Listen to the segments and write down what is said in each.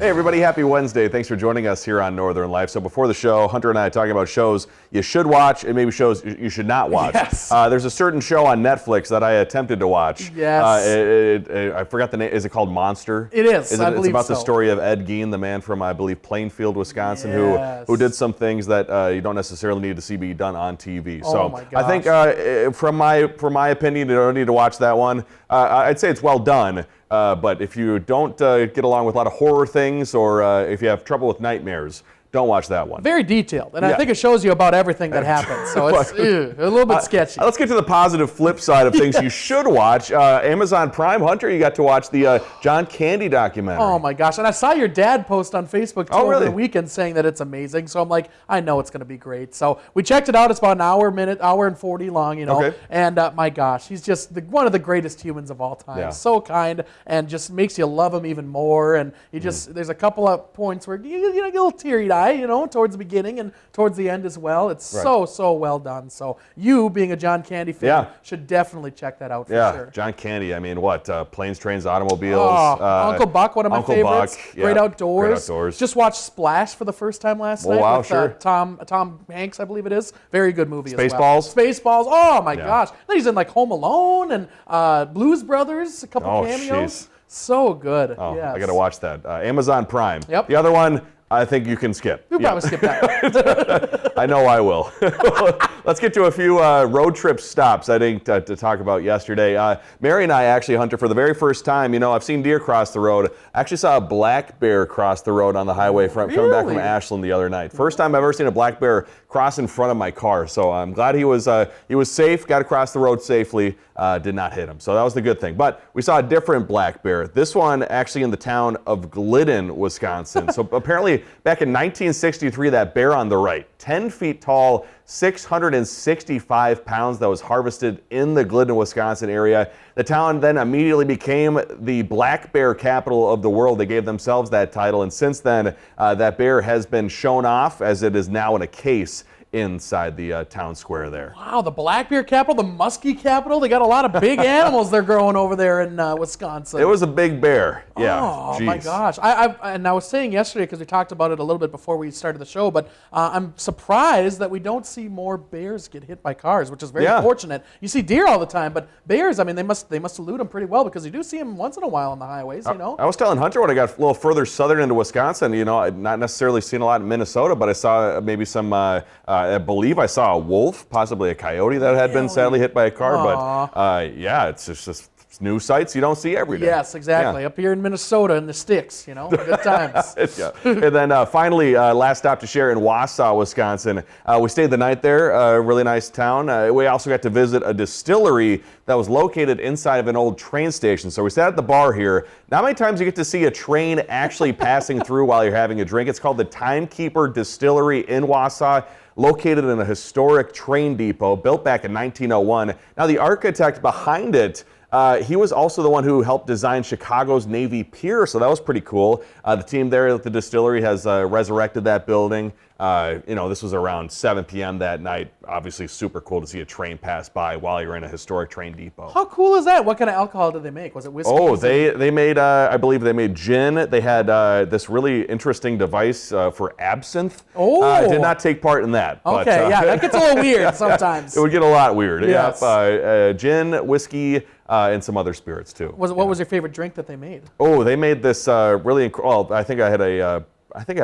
Hey everybody, happy Wednesday. Thanks for joining us here on Northern Life. So before the show, Hunter and I are talking about shows you should watch and maybe shows you should not watch. Yes. There's a certain show on Netflix that I attempted to watch. Yes. I forgot the name. Is it called Monster? It is, I believe It's about the so. story of Ed Gein, the man from, I believe, Plainfield, Wisconsin, Yes. who did some things that you don't necessarily need to see be done on TV. Oh So my I think from my opinion, you don't need to watch that one. I'd say it's well done. But if you don't get along with a lot of horror things, or if you have trouble with nightmares, don't watch that one. Very detailed, and I Yeah. think it shows you about everything that happens. So it's a little bit sketchy. Let's get to the positive flip side of things you should watch. Amazon Prime, Hunter, you got to watch the John Candy documentary. Oh my gosh! And I saw your dad post on Facebook too really? over the weekend saying that it's amazing. So I'm like, I know it's going to be great. So we checked it out. It's about an hour and 40 long, you know. Okay. And my gosh, he's just one of the greatest humans of all time. Yeah. So kind and just makes you love him even more. And you just there's a couple of points where you get a little teary-eyed, you know, towards the beginning and towards the end as well. It's Right. so well done. So you, being a John Candy fan, Yeah. should definitely check that out for Yeah, sure. John Candy. I mean, what? Planes, Trains, Automobiles. Oh, Uncle Buck, one of my Uncle favorites. Buck, yeah. Great Outdoors. Great Outdoors. Just watched Splash for the first time last night wow, with sure. Tom Hanks, I believe it is. Very good movie as well. Spaceballs? Spaceballs. Oh my Yeah. gosh. Then he's in like Home Alone and Blues Brothers, a couple Oh, cameos. jeez. So good. Oh, yes. I got to watch that. Amazon Prime. Yep. The other one, I think you can skip. You'll Yeah. probably skip that. I know I will. Let's get to a few road trip stops, I think, to talk about yesterday. Mary and I actually, Hunter, for the very first time, you know, I've seen deer cross the road. I actually saw a black bear cross the road on the highway coming back from Really? Ashland the other night. First time I've ever seen a black bear cross in front of my car. So I'm glad he was safe, got across the road safely, did not hit him. So that was the good thing. But we saw a different black bear. This one actually in the town of Glidden, Wisconsin. So apparently back in 1963, that bear on the right, 10 feet tall, 665 pounds, that was harvested in the Glidden, Wisconsin area. The town then immediately became the black bear capital of the world. They gave themselves that title, and since then, that bear has been shown off as it is now in a case inside the town square there. Wow, the black bear capital, the muskie capital. They got a lot of big animals they're growing over there in Wisconsin. It was a big bear. Yeah. Oh my Jeez. gosh! And I was saying yesterday, because we talked about it a little bit before we started the show, but I'm surprised that we don't see more bears get hit by cars, which is very Yeah. fortunate. You see deer all the time, but bears, I mean, they must elude them pretty well, because you do see them once in a while on the highways. You know. I was telling Hunter when I got a little further southern into Wisconsin, you know, I'd not necessarily seen a lot in Minnesota, but I saw maybe some, I believe I saw a wolf, possibly a coyote that had been sadly hit by a car. But yeah, it's just new sights you don't see every day. Yes, exactly. Yeah. Up here in Minnesota, in the sticks, you know, good times. Yeah. And then finally, last stop to share in Wausau, Wisconsin. We stayed the night there, a really nice town. We also got to visit a distillery that was located inside of an old train station. So we sat at the bar here. Not many times you get to see a train actually passing through while you're having a drink. It's called the Timekeeper Distillery in Wausau, located in a historic train depot built back in 1901. Now, the architect behind it, he was also the one who helped design Chicago's Navy Pier, so that was pretty cool. The team there at the distillery has resurrected that building. You know, this was around 7 p.m. that night. Obviously super cool to see a train pass by while you're in a historic train depot. How cool is that? What kind of alcohol did they make? Was it whiskey? Oh, they made, I believe they made gin. They had this really interesting device for absinthe. Oh. Did not take part in that. Okay, but, yeah, that gets a little weird sometimes. It would get a lot weird. Yes. Yep. Gin, whiskey, and some other spirits too. What was your favorite drink that they made? Oh, they made this really well, I think I had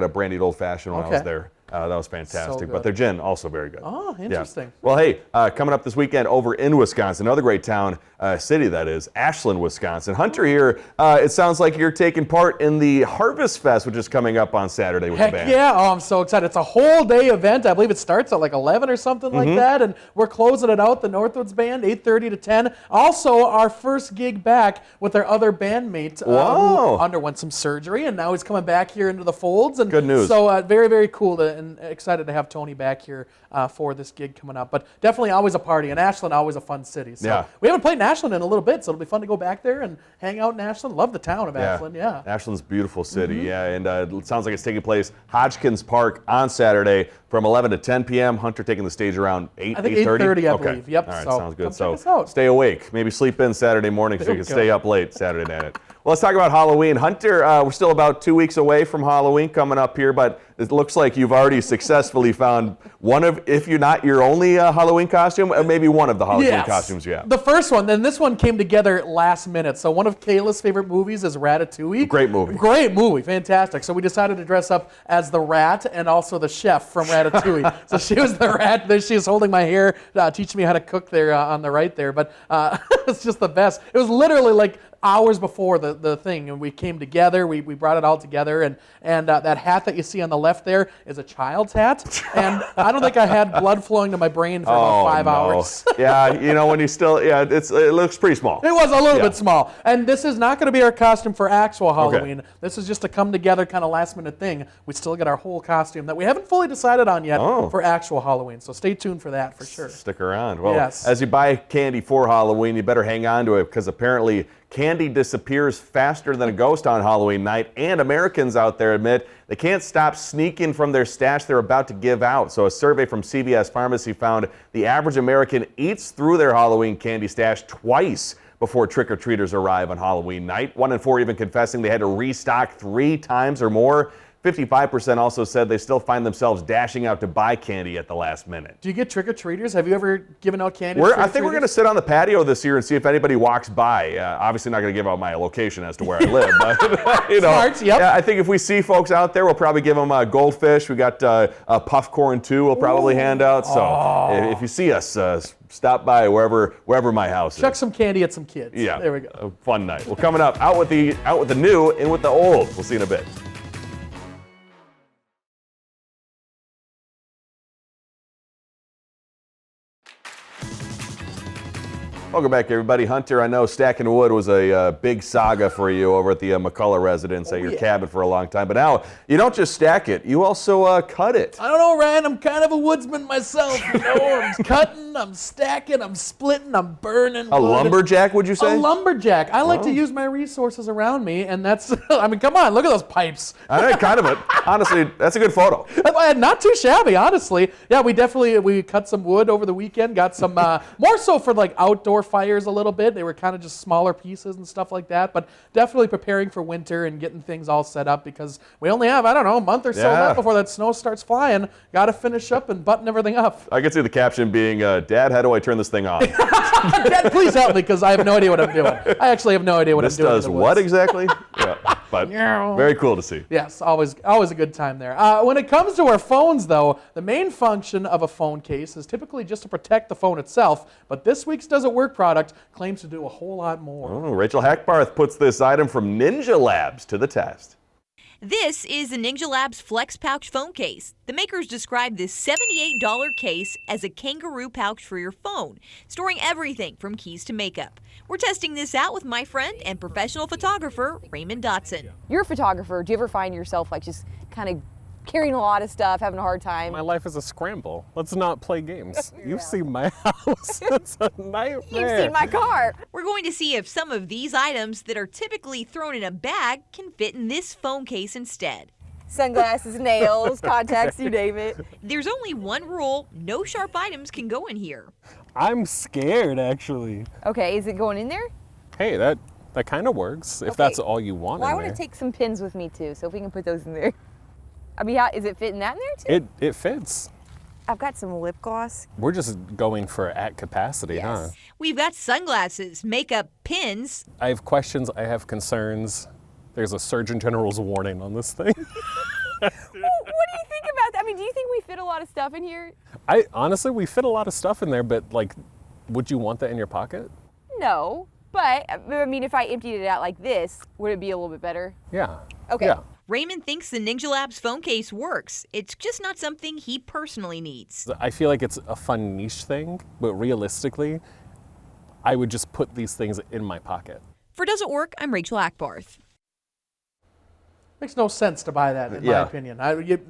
a brandied old fashioned when I was Okay. there. That was fantastic. good. But their gin, also very good. Oh, Yeah. interesting. Well, hey, coming up this weekend over in Wisconsin, another great town, city that is, Ashland, Wisconsin. Hunter here, it sounds like you're taking part in the Harvest Fest, which is coming up on Saturday with Heck the band. yeah. Oh, I'm so excited. It's a whole day event. I believe it starts at like 11 or something like that. And we're closing it out, the Northwoods Band, 8:30 to 10. Also, our first gig back with our other bandmate Wow. who underwent some surgery. And now he's coming back here into the folds. And Good news. So very, very cool and excited to have Tony back here for this gig coming up. But definitely always a party. And Ashland, always a fun city. So Yeah. we haven't played in Ashland in a little bit. So it'll be fun to go back there and hang out in Ashland. Love the town of Ashland. Yeah. Ashland's a beautiful city, yeah, and it sounds like it's taking place Hodgkins Park on Saturday from 11 to 10 p.m. Hunter taking the stage around 8, I think 8:30? 8:30, I Okay. believe. Yep, All right, so sounds good. come So check us out. stay awake. Maybe sleep in Saturday morning so There you we can go. stay up late Saturday night. Well, let's talk about Halloween. Hunter, we're still about 2 weeks away from Halloween coming up here, but it looks like you've already successfully found one of, if you're not your only Halloween costume, maybe one of the Halloween costumes you have. The first one, then this one came together last minute. So one of Kayla's favorite movies is Ratatouille. Great movie. Great movie, fantastic. So we decided to dress up as the rat and also the chef from Ratatouille. So she was the rat, then she was holding my hair, teaching me how to cook there on the right there. But it's just the best. It was literally like hours before the thing, and we came together, we brought it all together, and that hat that you see on the left there is a child's hat, and I don't think I had blood flowing to my brain for about 5 hours. Yeah, you know, when you still, it looks pretty small. It was a little bit small, and this is not going to be our costume for actual Halloween. Okay. This is just a come together kind of last minute thing. We still get our whole costume that we haven't fully decided on yet for actual Halloween, so stay tuned for that for sure. Stick around. Well, as you buy candy for Halloween, you better hang on to it, because apparently candy disappears faster than a ghost on Halloween night, and Americans out there admit they can't stop sneaking from their stash they're about to give out. So a survey from CVS Pharmacy found the average American eats through their Halloween candy stash twice before trick-or-treaters arrive on Halloween night. 1 in 4 even confessing they had to restock 3 times or more. 55% also said they still find themselves dashing out to buy candy at the last minute. Do you get trick-or-treaters? Have you ever given out candy? I think we're going to sit on the patio this year and see if anybody walks by. Obviously not going to give out my location as to where I live, but you know, Smart, yep. Yeah, I think if we see folks out there, we'll probably give them goldfish. We got puff corn too. We'll probably hand out. So if you see us, stop by wherever my house is. Chuck some candy at some kids. Yeah, there we go. A fun night. Well, coming up, out with the new, in with the old. We'll see you in a bit. Welcome back, everybody. Hunter, I know stacking wood was a big saga for you over at the McCullough residence at your cabin for a long time. But now, you don't just stack it, you also cut it. I don't know, Ryan. I'm kind of a woodsman myself. You know, I'm cutting, I'm stacking, I'm splitting, I'm burning. A lumberjack, would you say? A lumberjack. I like to use my resources around me, and that's, I mean, come on, look at those pipes. I know, kind of honestly, that's a good photo. Not too shabby, honestly. Yeah, we cut some wood over the weekend, got some, more so for like outdoor fires a little bit. They were kind of just smaller pieces and stuff like that, but definitely preparing for winter and getting things all set up, because we only have, I don't know, a month or so left before that snow starts flying. Got to finish up and button everything up. I can see the caption being, Dad, how do I turn this thing on? Dad, please help me, because I have no idea what I'm doing. I actually have no idea what I'm doing. This does what exactly? But very cool to see. Yes, always a good time there. When it comes to our phones, though, the main function of a phone case is typically just to protect the phone itself, but this week's Does It Work product claims to do a whole lot more. Rachel Hackbarth puts this item from Ninja Labs to the test. This is the Ninja Labs Flex Pouch phone case. The makers describe this $78 case as a kangaroo pouch for your phone, storing everything from keys to makeup. We're testing this out with my friend and professional photographer, Raymond Dotson. You're a photographer. Do you ever find yourself like just kind of carrying a lot of stuff, having a hard time? My life is a scramble. Let's not play games. You've seen my house. It's a nightmare. You've seen my car. We're going to see if some of these items that are typically thrown in a bag can fit in this phone case instead. Sunglasses, nails, contacts, you name it. There's only one rule: no sharp items can go in here. I'm scared, actually. Okay, is it going in there? Hey, that kind of works, if that's all you want Well, in I want there. to take some pins with me, too, so if we can put those in there. I mean, is it fitting that in there, too? It fits. I've got some lip gloss. We're just going for at capacity, huh? We've got sunglasses, makeup, pins. I have questions, I have concerns. There's a Surgeon General's warning on this thing. Well, what do you think about that? I mean, do you think we fit a lot of stuff in here? Honestly, we fit a lot of stuff in there, but like, would you want that in your pocket? No, but I mean, if I emptied it out like this, would it be a little bit better? Yeah. Okay. Yeah. Raymond thinks the Ninja Labs phone case works. It's just not something he personally needs. I feel like it's a fun niche thing, but realistically, I would just put these things in my pocket. For Does It Work, I'm Rachel Ackbarth. Makes no sense to buy that, in my opinion.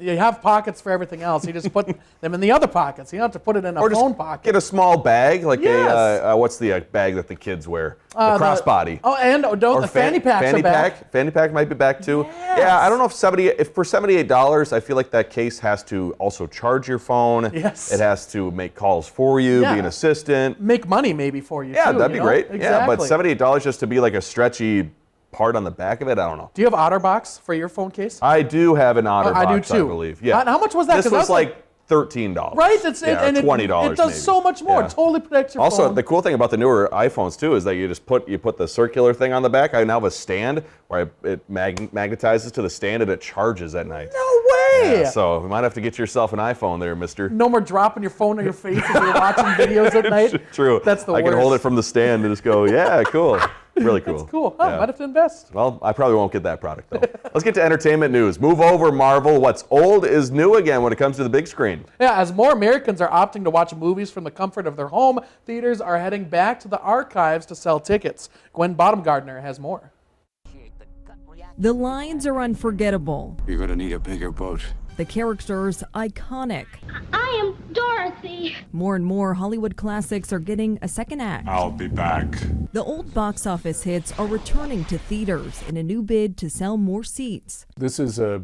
You have pockets for everything else. You just put them in the other pockets. You don't have to put it in a phone pocket. Get a small bag, like Yes. what's the bag that the kids wear? The crossbody. The fanny packs are back. Fanny pack might be back too. Yes. Yeah, I don't know if for $78, I feel like that case has to also charge your phone. Yes. It has to make calls for you, be an assistant. Make money maybe for you, Yeah, too, that'd be great. Exactly. Yeah, but $78 just to be like a stretchy part on the back of it. I don't know. Do you have OtterBox for your phone case? I do have an OtterBox, I do too. I believe. Yeah. How much was that? This 'Cause was that's like $13. right? Yeah, or $20. It does maybe. so much more. Yeah. It totally protects your Also, phone. the cool thing about the newer iPhones too is that you put the circular thing on the back. I now have a stand where it magnetizes to the stand and it charges at night. No way! Yeah, so we might have to get yourself an iPhone there, mister. No more dropping your phone on your face as you're watching videos at night. True. That's the I worst. can hold it from the stand and just go, yeah, cool. Really cool. That's cool. Huh, Yeah. might have to invest. Well, I probably won't get that product though. Let's get to entertainment news. Move over, Marvel. What's old is new again when it comes to the big screen. Yeah, as more Americans are opting to watch movies from the comfort of their home, theaters are heading back to the archives to sell tickets. Gwen Baumgartner has more. The lines are unforgettable. You're gonna need a bigger boat. The characters iconic. I am Dorothy. More and more Hollywood classics are getting a second act. I'll be back. The old box office hits are returning to theaters in a new bid to sell more seats. This is a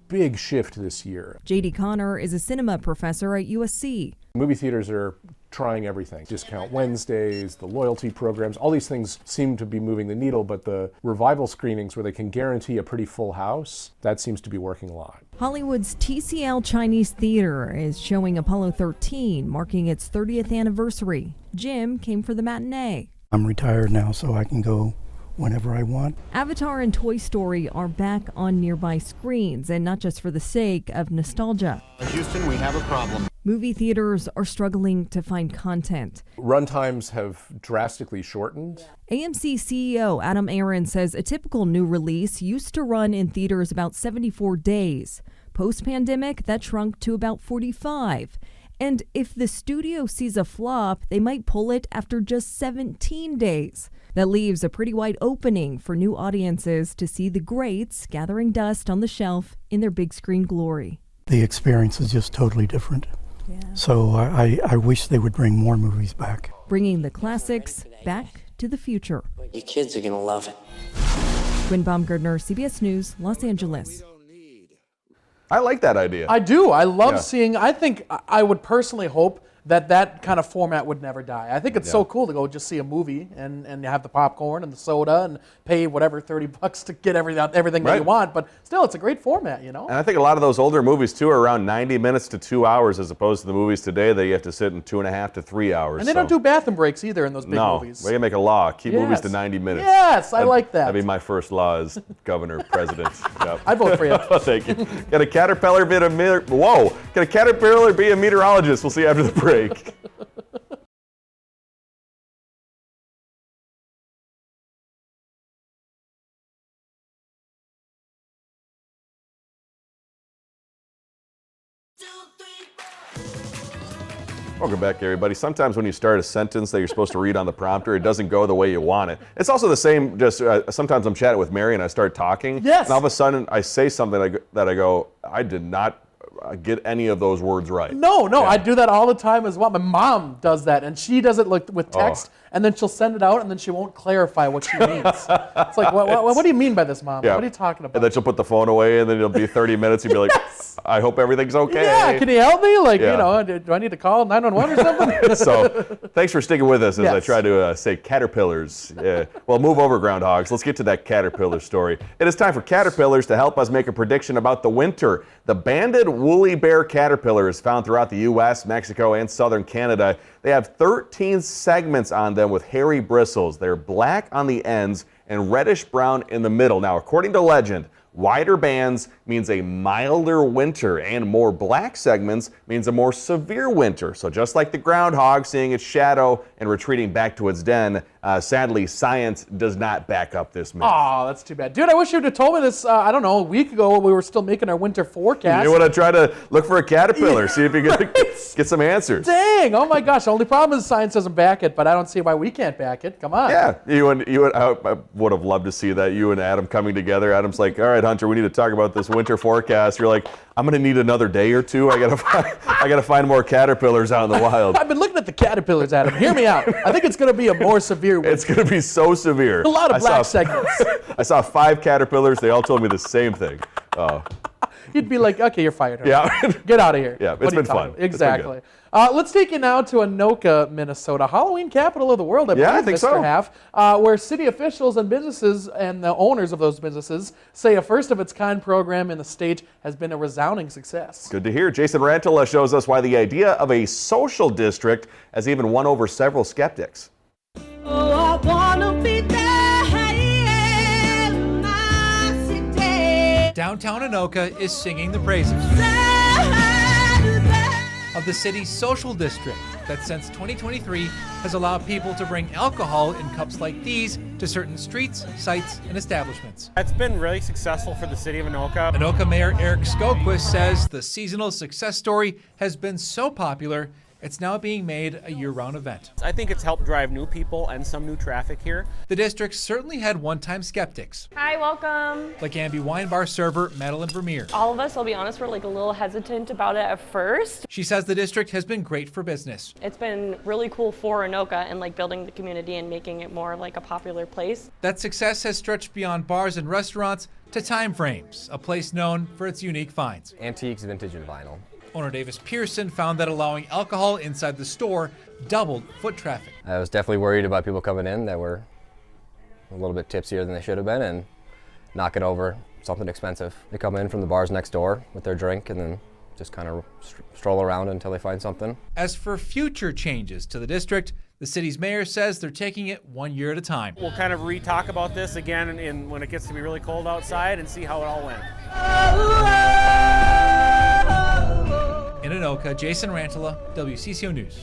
big shift this year. J.D. Connor is a cinema professor at USC. Movie theaters are trying everything. Discount Wednesdays, the loyalty programs, all these things seem to be moving the needle, but the revival screenings where they can guarantee a pretty full house, that seems to be working a lot. Hollywood's TCL Chinese Theater is showing Apollo 13, marking its 30th anniversary. Jim came for the matinee. I'm retired now, so I can go whenever I want. Avatar and Toy Story are back on nearby screens, and not just for the sake of nostalgia. Houston, we have a problem. Movie theaters are struggling to find content. Runtimes have drastically shortened. AMC CEO Adam Aron says a typical new release used to run in theaters about 74 days. Post-pandemic, that shrunk to about 45. And if the studio sees a flop, they might pull it after just 17 days. That leaves a pretty wide opening for new audiences to see the greats gathering dust on the shelf in their big screen glory. The experience is just totally different. So I wish they would bring more movies back. Bringing the classics back to the future. You kids are gonna love it. Gwen Baumgartner, CBS News, Los Angeles. I like that idea. I do. I love Yeah. seeing. I think I would personally hope that kind of format would never die. I think it's so cool to go just see a movie and you have the popcorn and the soda and pay whatever $30 to get everything that you Right. want. But still, it's a great format, you know. And I think a lot of those older movies too are around 90 minutes to 2 hours, as opposed to the movies today that you have to sit in 2.5 to 3 hours. And they don't do bathroom breaks either in those big no, movies. we can make a law. Keep movies to Yes. 90 minutes. Yes, I like that. That'd be my first law as governor, president. Yep. I vote for you. Thank you. Can a caterpillar be a Can a caterpillar be a meteorologist? We'll see you after the break. Welcome back, everybody. Sometimes when you start a sentence that you're supposed to read on the prompter, it doesn't go the way you want it. It's also the same, just sometimes I'm chatting with Mary and I start talking. Yes. And all of a sudden I say something that I go, I did not get any of those words right. No, Yeah. I do that all the time as well. My mom does that, and she does it with Oh. text, and then she'll send it out, and then she won't clarify what she means. It's like, what do you mean by this, Mom? Yeah. What are you talking about? And then she'll put the phone away and then it'll be 30 minutes. You'll be like, I hope everything's okay. Yeah, can you help me? Like, Yeah. you know, do I need to call 911 or something? So thanks for sticking with us as I Yes. try to say caterpillars. Well, move over, groundhogs. Let's get to that caterpillar story. It is time for caterpillars to help us make a prediction about the winter. The banded woolly bear caterpillar is found throughout the U.S., Mexico, and southern Canada. They have 13 segments on them with hairy bristles. They're black on the ends and reddish brown in the middle. Now, according to legend, wider bands means a milder winter, and more black segments means a more severe winter. So just like the groundhog seeing its shadow and retreating back to its den, sadly, science does not back up this myth. Oh, that's too bad. Dude, I wish you would have told me this, I don't know, a week ago when we were still making our winter forecast. You want to try to look for a caterpillar, see if you can get some answers. Dang, oh my gosh. The only problem is science doesn't back it, but I don't see why we can't back it. Come on. Yeah, I would have loved to see that, you and Adam coming together. Adam's like, all right, Hunter, we need to talk about this winter forecast. You're like, I'm going to need another day or two. I gotta find more caterpillars out in the wild. I've been looking at the caterpillars, Adam. Hear me out. I think it's going to be a more severe winter. It's going to be so severe. A lot of black segments. I saw 5 caterpillars. They all told me the same thing. Oh. He'd be like, okay, you're fired. Yeah. Get out of here. Yeah, it's What are you been fun. talking about? It's been Exactly. Let's take you now to Anoka, Minnesota, Halloween capital of the world, I Yeah, I believe, think Mr. so. Half, where city officials and businesses and the owners of those businesses say a first-of-its-kind program in the state has been a resounding success. Good to hear. Jason Rantala shows us why the idea of a social district has even won over several skeptics. Oh, I wanna be there in my city. Downtown Anoka is singing the praises of the city's social district that since 2023 has allowed people to bring alcohol in cups like these to certain streets, sites, and establishments. It's been really successful for the city of Anoka. Anoka Mayor Eric Skoquist says the seasonal success story has been so popular, it's now being made a year-round event. I think it's helped drive new people and some new traffic here. The district certainly had one-time skeptics, Hi, welcome. like Ambi Wine Bar server Madeline Vermeer. All of us, I'll be honest, were like a little hesitant about it at first. She says the district has been great for business. It's been really cool for Anoka and like building the community and making it more like a popular place. That success has stretched beyond bars and restaurants to Time Frames, a place known for its unique finds. Antiques, vintage, and vinyl. Owner Davis Pearson found that allowing alcohol inside the store doubled foot traffic. I was definitely worried about people coming in that were a little bit tipsier than they should have been and knocking over something expensive. They come in from the bars next door with their drink and then just kind of stroll around until they find something. As for future changes to the district, the city's mayor says they're taking it 1 year at a time. We'll kind of re-talk about this again when it gets to be really cold outside and see how it all went. In Anoka, Jason Rantala, WCCO News.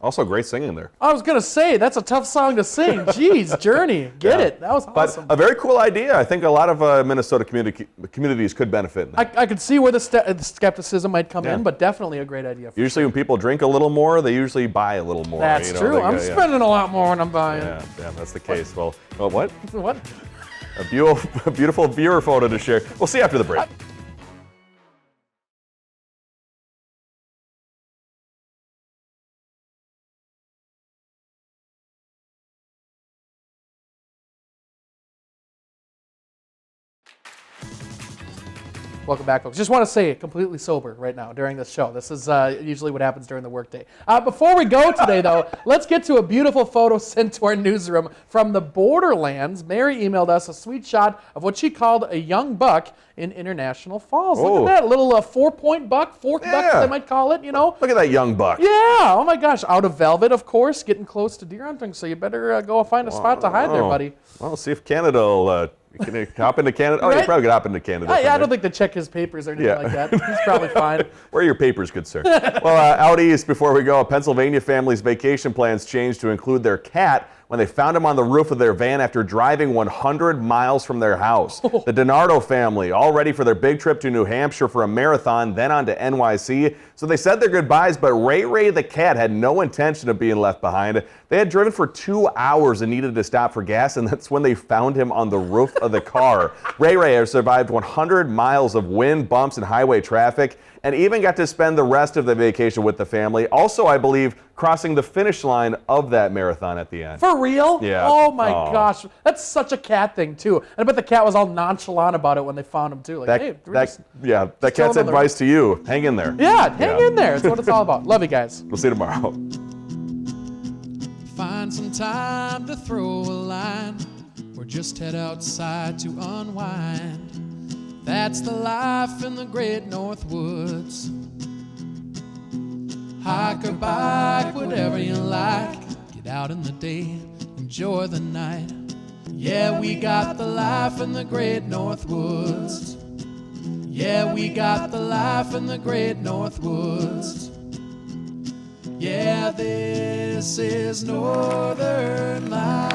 Also, great singing there. I was going to say, that's a tough song to sing. Jeez, Journey, get it. That was awesome. But a very cool idea. I think a lot of Minnesota communities could benefit. I could see where the skepticism might come in, but definitely a great idea. Usually when people drink a little more, they usually buy a little more. That's true. I'm spending a lot more when I'm buying. Yeah, that's the case. Well, what? What? A beautiful viewer photo to share. We'll see you after the break. Welcome back, folks. Just want to say, completely sober right now during this show. This is usually what happens during the workday. Before we go today, though, let's get to a beautiful photo sent to our newsroom from the Borderlands. Mary emailed us a sweet shot of what she called a young buck in International Falls. Look at that, little 4-point buck, fork buck, as they might call it, you know. Look at that young buck. Yeah, oh my gosh, out of velvet, of course, getting close to deer hunting, so you better go find a spot to hide there, buddy. Well, see if Canada will... Can you hop into Canada? Oh, Right? you probably could hop into Canada. I don't think they check his papers or anything like that. He's probably fine. Where are your papers, good sir? Well, out east, before we go, a Pennsylvania family's vacation plans changed to include their cat when they found him on the roof of their van after driving 100 miles from their house. The DiNardo family, all ready for their big trip to New Hampshire for a marathon, then on to NYC. So they said their goodbyes, but Ray the cat had no intention of being left behind. They had driven for 2 hours and needed to stop for gas, and that's when they found him on the roof of the car. Ray has survived 100 miles of wind, bumps, and highway traffic, and even got to spend the rest of the vacation with the family. Also, I believe, crossing the finish line of that marathon at the end. For real? Yeah. Oh my gosh. That's such a cat thing, too. And I bet the cat was all nonchalant about it when they found him, too. Like, hey, that cat's advice to you. Hang in there. Yeah, hang in there. That's what it's all about. Love you guys. We'll see you tomorrow. Find some time to throw a line or just head outside to unwind. That's the life in the great North Woods. Hike or bike, whatever you like. Get out in the day, enjoy the night. Yeah, we got the life in the great North Woods. Yeah, we got the life in the great North Woods. Yeah, this is Northern Life.